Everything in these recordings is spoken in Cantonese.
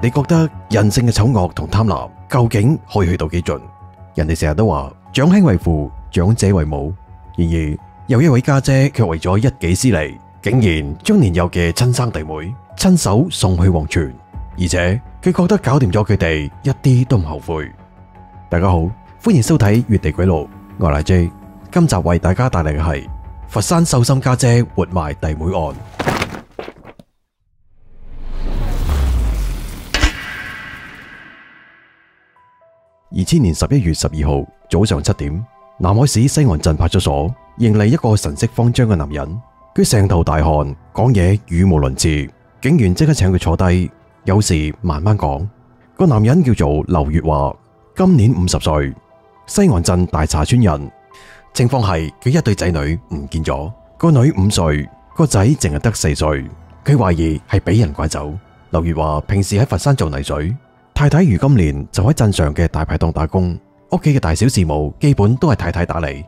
你覺得人性嘅醜惡同貪婪究竟可以去到幾盡？人哋成日都話長兄為父，長姐為母。然而有一位家姐卻為咗一己私利，竟然將年幼嘅親生弟妹親手送去黃泉，而且佢覺得搞掂咗佢哋一啲都唔後悔。大家好，歡迎收睇《越地鬼路》，我係 J。今集為大家帶嚟嘅係佛山秀心家姐活埋弟妹案。2000年11月12號早上7點，南海市西岸鎮派出所迎嚟一個神色慌張嘅男人。佢成頭大汗，講嘢語無倫次。警員即刻請佢坐低，有事慢慢講。個男人叫做劉月華，今年50歲，西岸鎮大茶村人。情況係佢一對仔女唔見咗，個女5歲，個仔淨係得4歲。佢懷疑係俾人拐走。劉月華平時喺佛山做泥水，太太余金蓮就喺鎮上嘅大排檔打工，屋企嘅大小事務基本都係太太打理。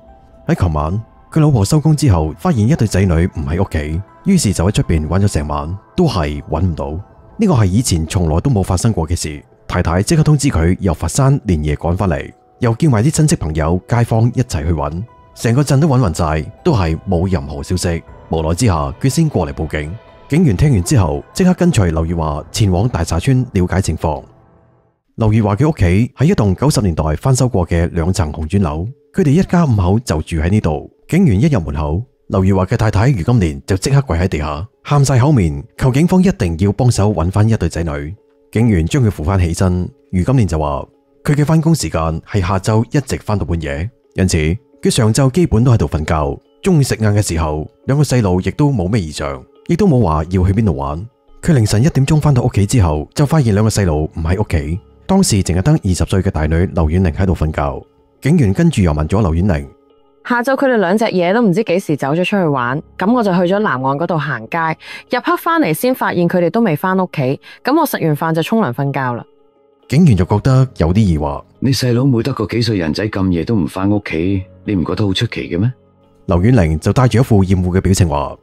喺琴晚，佢老婆收工之後，發現一對仔女唔喺屋企，於是就喺出邊揾咗成晚，都係揾唔到。呢個係以前從來都冇發生過嘅事。太太即刻通知佢由佛山連夜趕返嚟，又叫埋啲親戚朋友、街坊一齊去揾，成個鎮都揾勻晒，都係冇任何消息。無奈之下，佢先過嚟報警。警員聽完之後，即刻跟隨劉月華前往大茶村了解情況。劉月華嘅屋企係一棟90年代翻修過嘅2層紅磚樓，佢哋一家5口就住喺呢度。警員一入門口，劉月華嘅太太余金蓮就即刻跪喺地下，喊晒口面，求警方一定要幫手揾翻一對仔女。警員將佢扶翻起身，余金蓮就話佢嘅翻工時間係下晝一直翻到半夜，因此佢上晝基本都喺度瞓覺。中午食晏嘅時候，兩個細路亦都冇咩異常，亦都冇話要去邊度玩。佢凌晨1點鐘翻到屋企之後，就發現兩個細路唔喺屋企。當時淨係得20歲嘅大女劉婉玲喺度瞓覺。警員跟住又問咗劉婉玲，下晝佢哋2隻嘢都唔知幾時走咗出去玩，咁我就去咗南岸嗰度行街，入黑翻嚟先發現佢哋都未翻屋企，咁我食完飯就沖涼瞓覺啦。警員就覺得有啲疑惑，你細佬妹得個幾歲人仔咁夜都唔翻屋企，你唔覺得好出奇嘅咩？劉婉玲就帶住一副厭惡嘅表情話，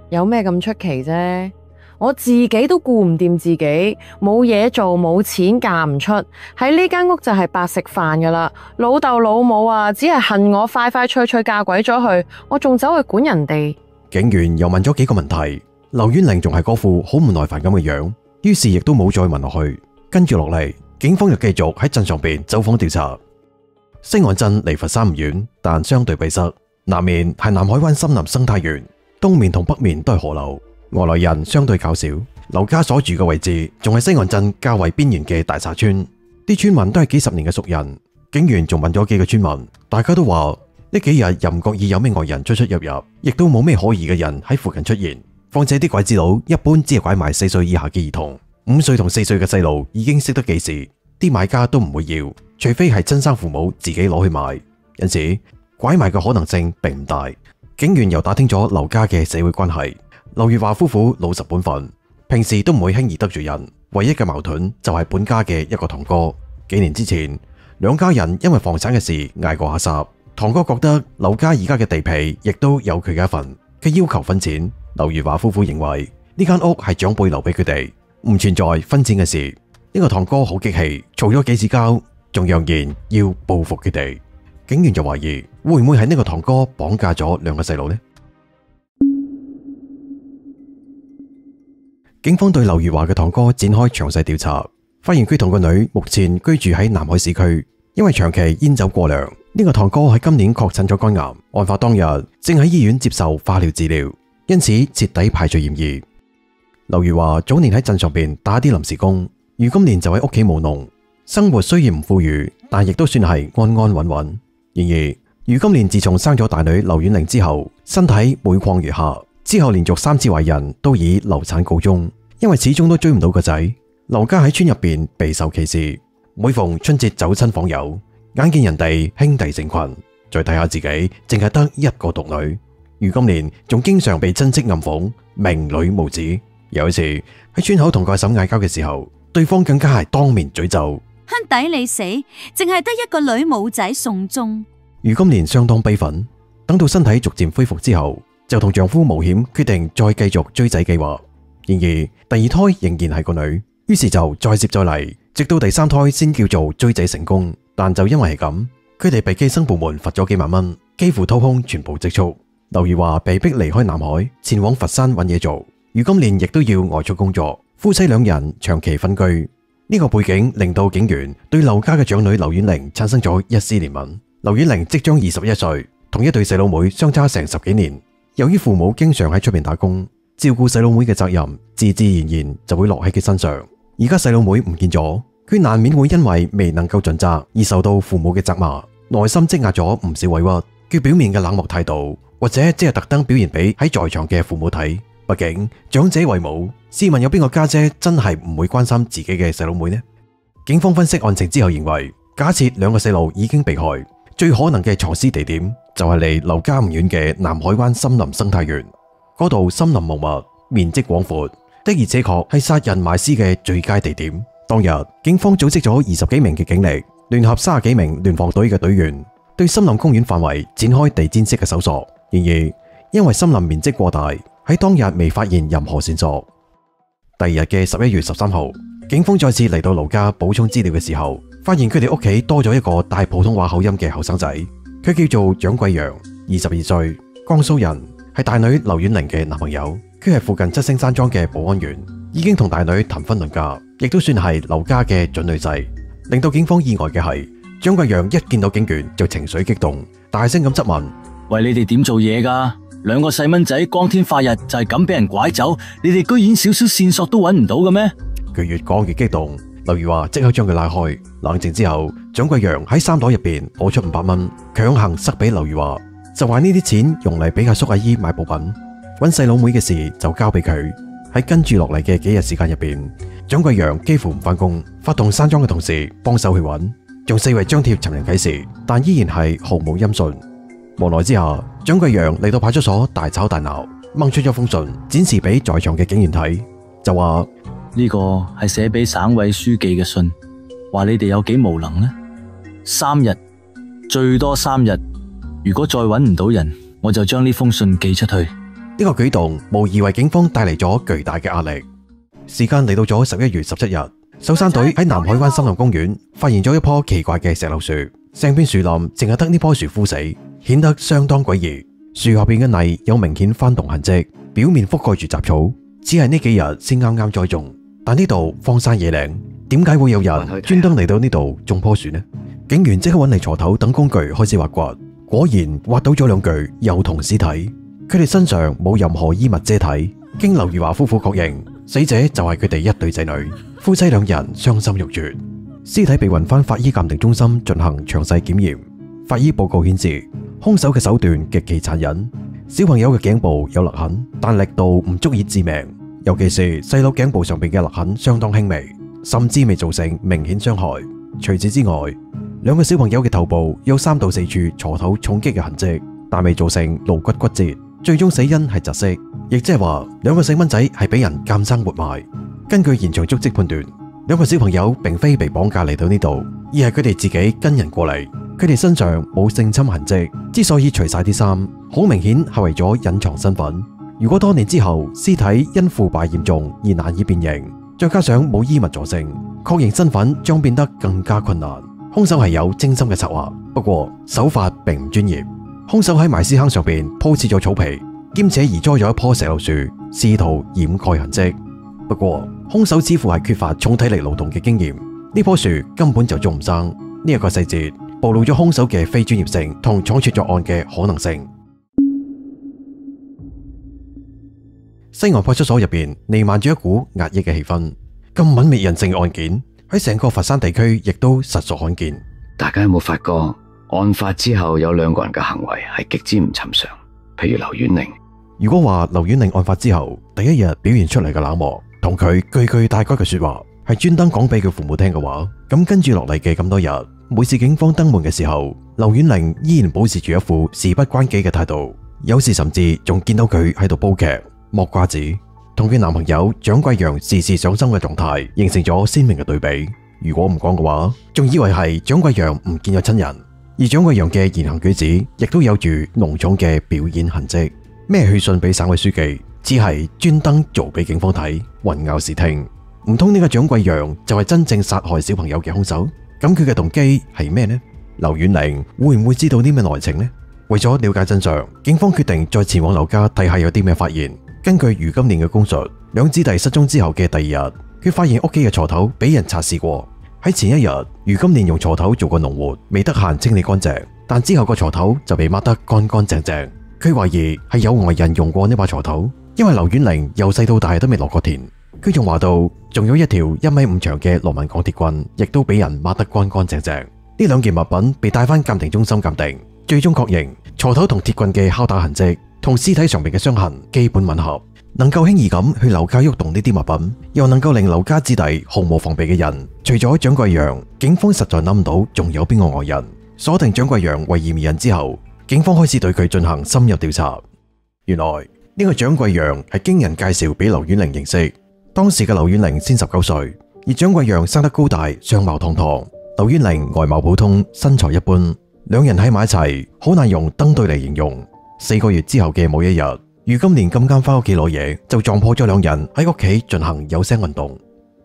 有咩咁出奇啫？我自己都顧唔掂自己，冇嘢做，冇錢嫁唔出，喺呢間屋就係白食飯噶啦。老豆老母啊，只係恨我快快脆脆嫁鬼咗去，我仲走去管人哋。警員又問咗幾個問題，劉婉玲仲係嗰副好唔耐煩咁嘅樣，於是亦都冇再問落去。跟住落嚟，警方就繼續喺鎮上邊走訪調查。西岸鎮離佛山唔遠，但相對閉塞，南面係南海灣森林生態園，東面同北面都係河流。外來人相對較少，劉家所住嘅位置仲係西岸鎮較為邊緣嘅大茶村，啲村民都係幾十年嘅熟人。警員仲問咗幾個村民，大家都話呢幾日又唔覺意有咩外人出出入入，亦都冇咩可疑嘅人喺附近出現。況且啲拐子佬一般只係拐埋4歲以下嘅兒童，5歲同4歲嘅細路已經識得記事，啲買家都唔會要，除非係親生父母自己攞去賣，因此拐賣嘅可能性並唔大。警員又打聽咗劉家嘅社會關係。劉月華夫婦老實本分，平時都唔會輕易得罪人，唯一嘅矛盾就係本家嘅一個堂哥。幾年之前，兩家人因為房產嘅事嗌過下霎，堂哥覺得劉家而家嘅地皮亦都有佢嘅一份，佢要求分錢。劉月華夫婦認為呢間屋係長輩留俾佢哋，唔存在分錢嘅事。呢個堂哥好激氣，嘈咗幾次交，仲揚言要報復佢哋。警員就懷疑會唔會係呢個堂哥綁架咗兩個細路呢？警方對劉月華嘅堂哥展開詳細調查，發現佢同個女目前居住喺南海市區，因為長期煙酒過量，呢個堂哥喺今年確診咗肝癌，案發當日正喺醫院接受化療治療，因此徹底排除嫌疑。劉月華早年喺鎮上邊打啲臨時工，余金蓮就喺屋企務農，生活雖然唔富裕，但亦都算係安安穩穩。然而余金蓮自從生咗大女劉婉玲之後，身體每況愈下。之後連續3次懷孕都以流產告終，因為始終都追唔到個仔。劉家喺村入邊備受歧視，每逢春節走親訪友，眼見人哋兄弟成群，再睇下自己淨係得一個獨女。余金蓮仲經常被親戚暗諷明女無子。有一次喺村口同個阿嬸嗌交嘅時候，對方更加係當面詛咒：抵你死，淨係得一個女冇仔送終。余金蓮相當悲憤，等到身體逐漸恢復之後，就同丈夫冒險決定再繼續追仔計劃。然而第2胎仍然係個女，於是就再接再厲，直到第3胎先叫做追仔成功。但就因為係咁，佢哋被計生部門罰咗幾萬蚊，幾乎掏空全部積蓄。劉如華被逼離開南海，前往佛山揾嘢做。余金蓮亦都要外出工作，夫妻2人長期分居。呢個背景令到警員對劉家嘅長女劉婉玲產生咗一絲憐憫。劉婉玲即將21歲，同一對細佬妹相差成10幾年。由於父母經常喺出邊打工，照顧細佬妹嘅責任自自然然就會落喺佢身上。而家細佬妹唔見咗，佢難免會因為未能夠盡責而受到父母嘅責罵，內心積壓咗唔少委屈。佢表面嘅冷漠態度，或者只係特登表現俾喺在場嘅父母睇。畢竟長者為母，試問有邊個家姐真係唔會關心自己嘅細佬妹呢？警方分析案情之後認為，假設2個細路已經被害，最可能嘅藏屍地點就係離劉家唔遠嘅南海灣森林生態園。嗰度森林茂密，面積廣闊，的而且確係殺人埋屍嘅最佳地點。當日警方組織咗20幾名嘅警力，聯合30幾名聯防隊嘅隊員，對森林公園範圍展開地毯式嘅搜索。然而因為森林面積過大，喺當日未發現任何線索。第2日嘅11月13號，警方再次嚟到劉家補充資料嘅時候，發現佢哋屋企多咗一個帶普通話口音嘅後生仔，佢叫做蔣貴陽，22歲，江蘇人，係大女劉婉玲嘅男朋友。佢係附近七星山莊嘅保安員，已經同大女談婚論嫁，亦都算係劉家嘅準女婿。令到警方意外嘅係，蔣貴陽一見到警員就情緒激動，大聲咁質問：喂，你哋點做嘢㗎？2個細蚊仔光天化日就係咁俾人拐走，你哋居然少少線索都揾唔到嘅咩？佢越講越激動，劉如華即刻將佢拉開。冷靜之後，蔣貴陽喺衫袋入邊攞出500蚊，強行塞俾劉如華，就話呢啲錢用嚟俾阿叔阿姨買補品，揾細佬妹嘅事就交俾佢。喺跟住落嚟嘅幾日時間入邊，蔣貴陽幾乎唔返工，發動山莊嘅同事幫手去揾，仲4圍張貼尋人啟事，但依然係毫無音訊。無奈之下，蔣貴陽嚟到派出所大吵大鬧，掹出一封信展示俾在場嘅警員睇，就話呢個係寫俾省委書記嘅信，話你哋有幾無能呢？3日，最多3日，如果再揾唔到人，我就將呢封信寄出去。呢個舉動無疑為警方帶嚟咗巨大嘅壓力。時間嚟到咗11月17日，搜山隊喺南海灣森林公園發現咗一棵奇怪嘅石榴樹，成片樹林淨係得呢棵樹枯死，顯得相當詭異。樹下邊嘅泥有明顯翻動痕跡，表面覆蓋住雜草，只係呢幾日先啱啱栽種。但呢度荒山野嶺，點解會有人專登嚟到呢度種棵樹呢？警員即刻揾嚟鋤頭等工具開始挖掘，果然挖到咗2具幼童屍體。佢哋身上冇任何衣物遮體。經劉如華夫婦確認，死者就係佢哋1對仔女，夫妻2人傷心欲絕。屍體被運返法醫鑑定中心進行詳細檢驗。法醫報告顯示，兇手嘅手段極其殘忍。小朋友嘅頸部有勒痕，但力度唔足以致命，尤其是細佬頸部上邊嘅勒痕相當輕微，甚至未造成明顯傷害。除此之外，2個小朋友嘅頭部有3到4處鋤頭重擊嘅痕跡，但未造成顱骨骨折。最終死因係窒息，亦即係話2個細蚊仔係俾人監生活埋。根據現場足跡判斷，2個小朋友並非被綁架嚟到呢度，而係佢哋自己跟人過嚟。佢哋身上冇性侵痕跡，之所以除晒啲衫，好明顯係為咗隱藏身份。如果多年之後屍體因腐敗嚴重而難以辨認，再加上冇衣物佐證，確認身份將變得更加困難。兇手係有精心嘅策劃，不過手法並唔專業。兇手喺埋屍坑上邊鋪設咗草皮，兼且移栽咗一棵石榴樹，試圖掩蓋痕跡。不過兇手似乎係缺乏重體力勞動嘅經驗，呢棵樹根本就種唔生。呢一個細節暴露咗兇手嘅非專業性同倉促作案嘅可能性。西岸派出所入邊彌漫住一股壓抑嘅氣氛，咁泯滅人性嘅案件喺成個佛山地區亦都實屬罕見。大家有冇發覺案發之後有2個人嘅行為係極之唔尋常？譬如劉婉玲。如果話劉婉玲案發之後第1日表現出嚟嘅冷漠，同佢句句帶過嘅說話係專登講俾佢父母聽嘅話，咁跟住落嚟嘅咁多日，每次警方登門嘅時候，劉婉玲依然保持住一副事不關己嘅態度，有時甚至仲見到佢喺度煲劇剝瓜子，同佢男朋友蔣貴陽時時上身嘅狀態形成咗鮮明嘅對比。如果唔講嘅話，仲以為係蔣貴陽唔見咗親人，而蔣貴陽嘅言行舉止亦都有住濃重嘅表演痕跡。咩去信俾省委書記，只係專登做俾警方睇，混淆視聽。唔通呢個蔣貴陽就係真正殺害小朋友嘅兇手？咁佢嘅動機係咩呢？劉婉玲會唔會知道啲咩內情呢？為咗了解真相，警方決定再前往劉家睇下有啲咩發現。根據余金蓮嘅供述，兩姊弟失蹤之後嘅第二日，佢發現屋企嘅鋤頭俾人擦拭過。喺前一日，余金蓮用鋤頭做過農活，未得閒清理乾淨，但之後個鋤頭就被抹得乾乾淨淨。佢懷疑係有外人用過呢把鋤頭，因為劉婉玲由細到大都未落過田。佢仲話到，仲有一條1.5米長嘅螺紋鋼鐵棍，亦都俾人抹得乾乾淨淨。呢兩件物品被帶返鑑定中心鑑定，最終確認鋤頭同鐵棍嘅敲打痕跡同屍體上面嘅傷痕基本吻合。能夠輕易咁去劉家喐動呢啲物品，又能夠令劉家子弟毫無防備嘅人，除咗蔣貴陽，警方實在諗唔到仲有邊個外人。鎖定蔣貴陽為嫌疑人之後，警方開始對佢進行深入調查。原來呢個蔣貴陽係經人介紹俾劉婉玲認識。當時嘅劉婉玲先19歲，而蔣貴陽生得高大，相貌堂堂；劉婉玲外貌普通，身材一般。兩人喺埋一齊，好難用登對嚟形容。4個月之後嘅某一日，余金蓮咁啱翻屋企攞嘢，就撞破咗兩人喺屋企進行有聲運動。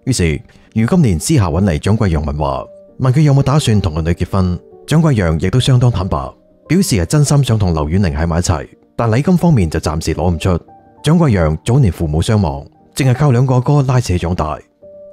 於是余金蓮私下揾嚟蔣貴陽問話，問佢有冇打算同個女結婚。蔣貴陽亦都相當坦白，表示係真心想同劉婉玲喺埋一齊，但禮金方面就暫時攞唔出。蔣貴陽早年父母雙亡，淨係靠兩個阿哥拉扯長大，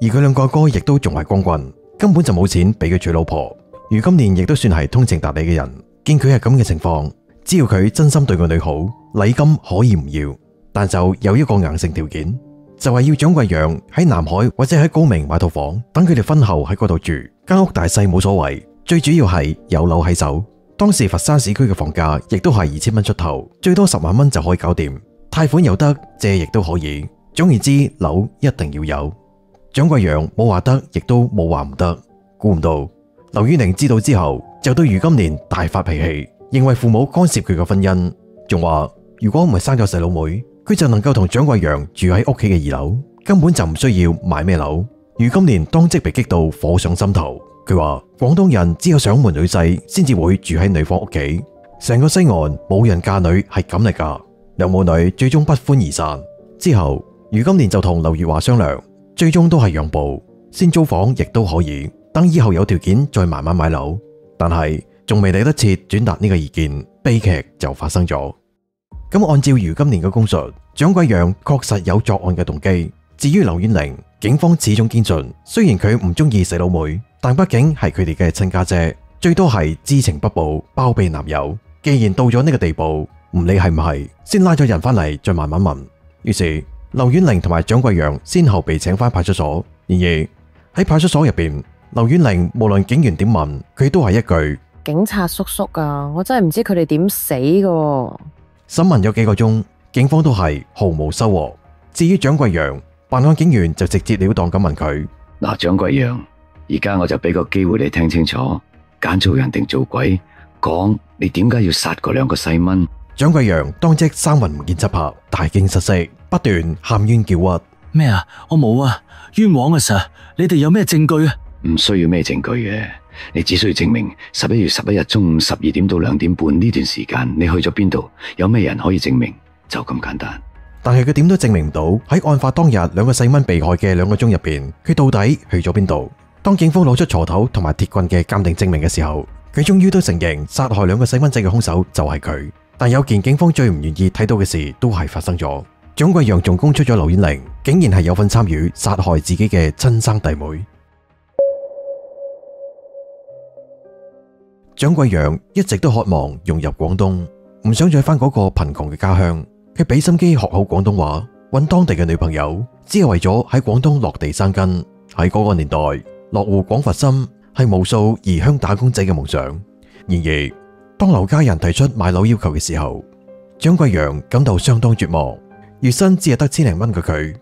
而佢兩個阿哥亦都仲係光棍，根本就冇錢俾佢娶老婆。余金蓮亦都算係通情達理嘅人，見佢係咁嘅情況，只要佢真心對個女好，禮金可以唔要，但就有一個硬性條件，就係要蔣貴陽喺南海或者喺高明買套房，等佢哋婚後喺嗰度住，間屋大細冇所謂，最主要係有樓喺手。當時佛山市區嘅房價亦都係2000蚊出頭，最多10萬蚊就可以搞掂，貸款又得，借亦都可以。總言之，樓一定要有。蔣貴陽冇話得，亦都冇話唔得。估唔到劉婉玲知道之後，就對余金蓮大發脾氣，認為父母干涉佢嘅婚姻，仲話如果唔係生咗細佬妹，佢就能夠同蔣貴陽住喺屋企嘅2樓，根本就唔需要買咩樓。余金蓮當即被激到火上心頭，佢話廣東人只有上門女婿先至會住喺女方屋企，成個西岸冇人嫁女係咁嚟噶。兩母女最終不歡而散。之後余金蓮就同劉月華商量，最終都係讓步，先租房亦都可以，等以後有條件再慢慢買樓。但係仲未嚟得切轉達呢個意見，悲劇就發生咗。咁按照余金蓮嘅供述，蔣貴陽確實有作案嘅動機。至於劉婉玲，警方始終堅信，雖然佢唔中意細佬妹，但畢竟係佢哋嘅親家姐，最多係知情不報，包庇男友。既然到咗呢個地步，唔理係唔係，先拉咗人翻嚟再慢慢問。於是劉婉玲同埋蔣貴陽先後被請翻派出所。然而喺派出所入邊，劉婉玲無論警員點問，佢都係一句警察叔叔啊，我真係唔知佢哋點死噶。審問有幾個鐘，警方都係毫無收穫。至於蔣貴陽，辦案警員就直截了當咁問佢：嗱，蔣貴陽，而家我就俾個機會你聽清楚，揀做人定做鬼，講你點解要殺嗰兩個細蚊？蔣貴陽當即三魂唔見七魄，大驚失色，不斷喊冤叫屈。咩啊？我冇啊，冤枉啊Sir！你哋有咩證據啊？唔需要咩證據嘅，你只需要證明11月11日中午12點到2點半呢段時間你去咗邊度，有咩人可以證明，就咁簡單。但係佢點都證明唔到喺案發當日兩個細蚊被害嘅2個鐘入邊，佢到底去咗邊度。當警方攞出鋤頭同埋鐵棍嘅鑑定證明嘅時候，佢終於都承認殺害2個細蚊仔嘅兇手就係佢。但有件警方最唔願意睇到嘅事都係發生咗。蔣貴陽仲供出咗劉婉玲竟然係有份參與殺害自己嘅親生弟妹。蔣貴陽一直都渴望融入廣東，唔想再翻嗰個貧窮嘅家鄉。佢俾心機學好廣東話，揾當地嘅女朋友，只係為咗喺廣東落地生根。喺嗰個年代，落戶廣佛深係無數異鄉打工仔嘅夢想。然而，當劉家人提出買樓要求嘅時候，蔣貴陽感到相當絕望。月薪只係得千零蚊嘅佢，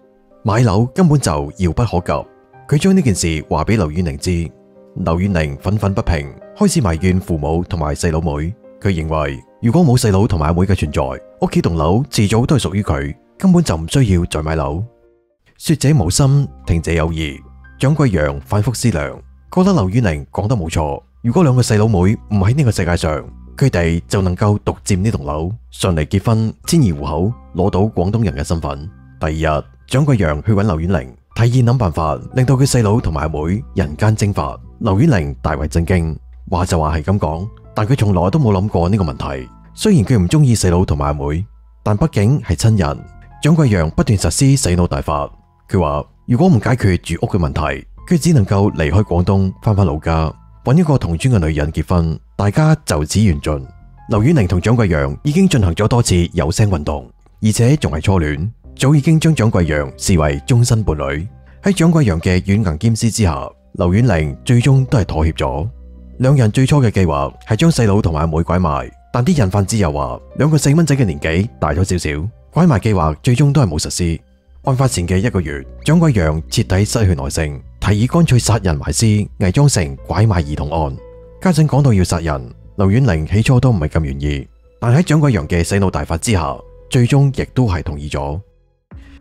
買樓根本就遙不可及。佢將呢件事話俾劉婉玲知，劉婉玲憤憤不平，開始埋怨父母同埋細佬妹。佢認為如果冇細佬同埋阿妹嘅存在，屋企棟樓遲早都係屬於佢，根本就唔需要再買樓。說者無心，聽者有意。蔣貴陽反覆思量，覺得劉婉玲講得冇錯。如果2個細佬妹唔喺呢個世界上，佢哋就能夠獨佔呢棟樓，順利結婚，遷移戶口，攞到廣東人嘅身份。第二日，蔣貴陽去揾劉婉玲，提議諗辦法令到佢細佬同埋阿妹人間蒸發。劉婉玲大為震驚，話就話係咁講，但佢從來都冇諗過呢個問題。雖然佢唔中意細佬同埋阿妹，但畢竟係親人。蔣貴陽不斷實施洗腦大法，佢話如果唔解決住屋嘅問題，佢只能夠離開廣東翻返老家，揾一個同村嘅女人結婚，大家就此緣盡。劉婉玲同蔣貴陽已經進行咗多次有聲運動，而且仲係初戀，早已經將蔣貴陽視為終身伴侶。喺蔣貴陽嘅軟硬兼施之下，劉婉玲最終都係妥協咗。兩人最初嘅計劃係將細佬同埋阿妹拐賣，但啲人販子又話兩個細蚊仔嘅年紀大咗少少，拐賣計劃最終都係冇實施。案發前嘅1個月，蔣貴陽徹底失去耐性，提議乾脆殺人埋屍，偽裝成拐賣兒童案。家陣講到要殺人，劉婉玲起初都唔係咁願意，但喺蔣貴陽嘅洗腦大法之下，最終亦都係同意咗。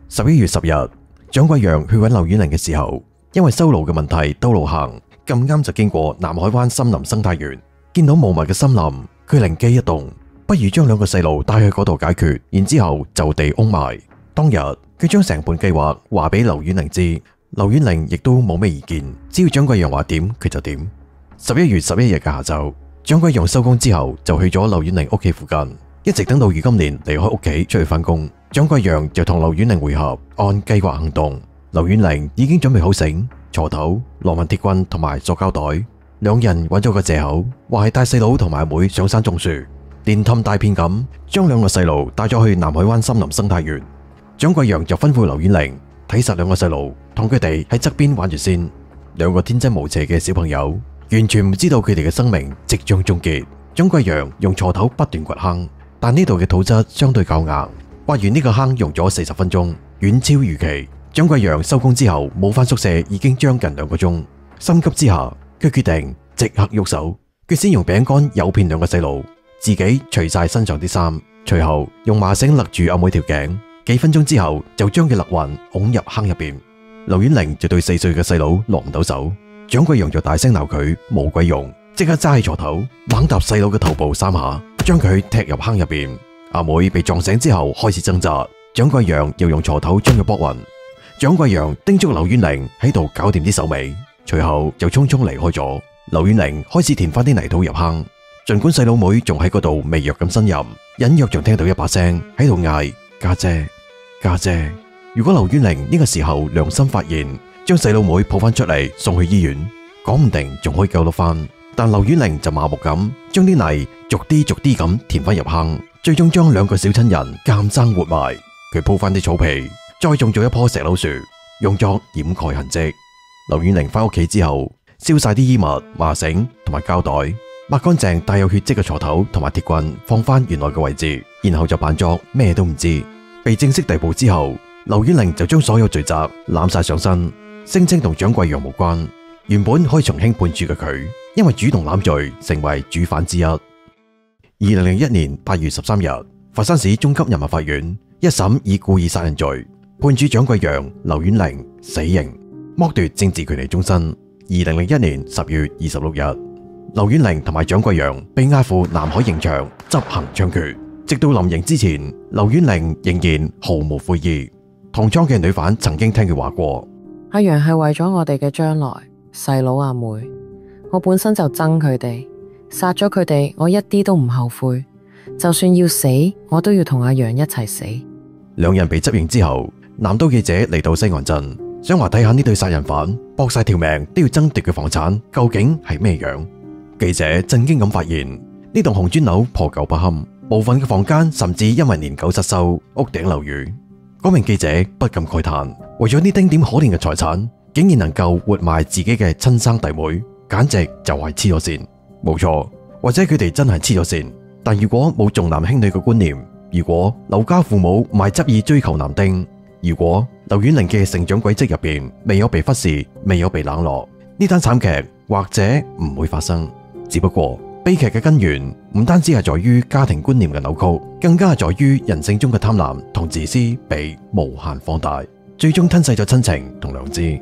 11月10日，蔣貴陽去揾劉婉玲嘅時候，因為修路嘅問題兜路行，咁啱就經過南海灣森林生態園，見到茂密嘅森林，佢靈機一動，不如將兩個細路帶去嗰度解決，然之後就地翁埋。當日佢將成盤計劃話俾劉婉玲知，劉婉玲亦都冇咩意見，只要蔣貴陽話點佢就點。11月11日嘅下晝，蔣貴陽收工之後就去咗劉婉玲屋企附近，一直等到余金蓮離開屋企出去返工，蔣貴陽就同劉婉玲會合，按計劃行動。劉婉玲已經準備好繩、鋤頭、羅紋鐵棍同埋塑膠袋，兩人揾咗個借口，話係帶細佬同埋阿妹上山種樹，連氹帶騙咁將兩個細路帶咗去南海灣森林生態園。蔣貴陽就吩咐劉婉玲睇實兩個細路，同佢哋喺側邊玩住先。兩個天真無邪嘅小朋友完全唔知道佢哋嘅生命即將終結。蔣貴陽用鋤頭不斷掘坑，但呢度嘅土質相對較硬，挖完呢個坑用咗40分鐘，遠超預期。蔣貴陽收工之後冇返宿舍已經將近2個鐘，心急之下佢決定即刻喐手。佢先用餅乾誘騙兩個細路，自己除晒身上啲衫，隨後用麻繩勒住阿妹條頸，幾分鐘之後就將佢勒暈拱入坑入邊。劉婉玲就對4歲嘅細佬落唔到手，蔣貴陽就大聲鬧佢冇鬼用，即刻揸起鋤頭猛揼細佬嘅頭部3下，將佢踢入坑入邊。阿妹被撞醒之後開始掙扎，蔣貴陽又用鋤頭將佢搏暈。蔣貴陽叮囑劉婉玲喺度搞掂啲手尾，隨後就匆匆離開咗。劉婉玲開始填翻啲泥土入坑，盡管細佬妹仲喺嗰度微弱咁呻吟，隱約仲聽到一把聲喺度嗌家姐家姐。如果劉婉玲呢個時候良心發現，將細佬妹抱翻出嚟送去醫院，講唔定仲可以救得翻。但劉婉玲就麻木咁將啲泥逐啲咁填翻入坑，最終將兩個小親人監生活埋。佢鋪翻啲草皮，再種咗一棵石榴樹，用作掩蓋痕跡。劉婉玲翻屋企之後，燒晒啲衣物、麻繩同埋膠袋，抹乾淨帶有血跡嘅鋤頭同埋鐵棍，放翻原來嘅位置，然後就扮作咩都唔知。被正式逮捕之後，劉婉玲就將所有罪責攬晒上身，聲稱同蔣貴陽無關。原本可以從輕判處嘅佢，因為主動攬罪，成為主犯之一。2001年8月13日，佛山市中級人民法院一審以故意殺人罪判處蔣貴陽、劉婉玲死刑，剝奪政治權利終身。2001年10月26日，劉婉玲同埋蔣貴陽被押赴南海刑場執行槍決。直到臨刑之前，劉婉玲仍然毫無悔意。同倉嘅女犯曾經聽佢話過：阿陽係為咗我哋嘅將來，細佬阿妹，我本身就憎佢哋，殺咗佢哋我一啲都唔後悔，就算要死，我都要同阿陽一齊死。兩人被執刑之後，南都記者嚟到西岸鎮，想話睇下呢對殺人犯搏晒條命都要爭奪嘅房產究竟係咩樣。記者震驚咁發現，呢棟紅磚樓破舊不堪，部分嘅房間甚至因為年久失修，屋頂漏雨。嗰名記者不禁慨嘆，為咗呢丁點可憐嘅財產，竟然能夠活埋自己嘅親生弟妹，簡直就係黐咗線。冇錯，或者佢哋真係黐咗線，但如果冇重男輕女嘅觀念，如果劉家父母唔係執意追求男丁，如果劉婉玲嘅成長軌跡入邊未有被忽視，未有被冷落，呢單慘劇或者唔會發生。只不過悲劇嘅根源唔單止係在於家庭觀念嘅扭曲，更加係在於人性中嘅貪婪同自私被無限放大，最終吞噬咗親情同良知。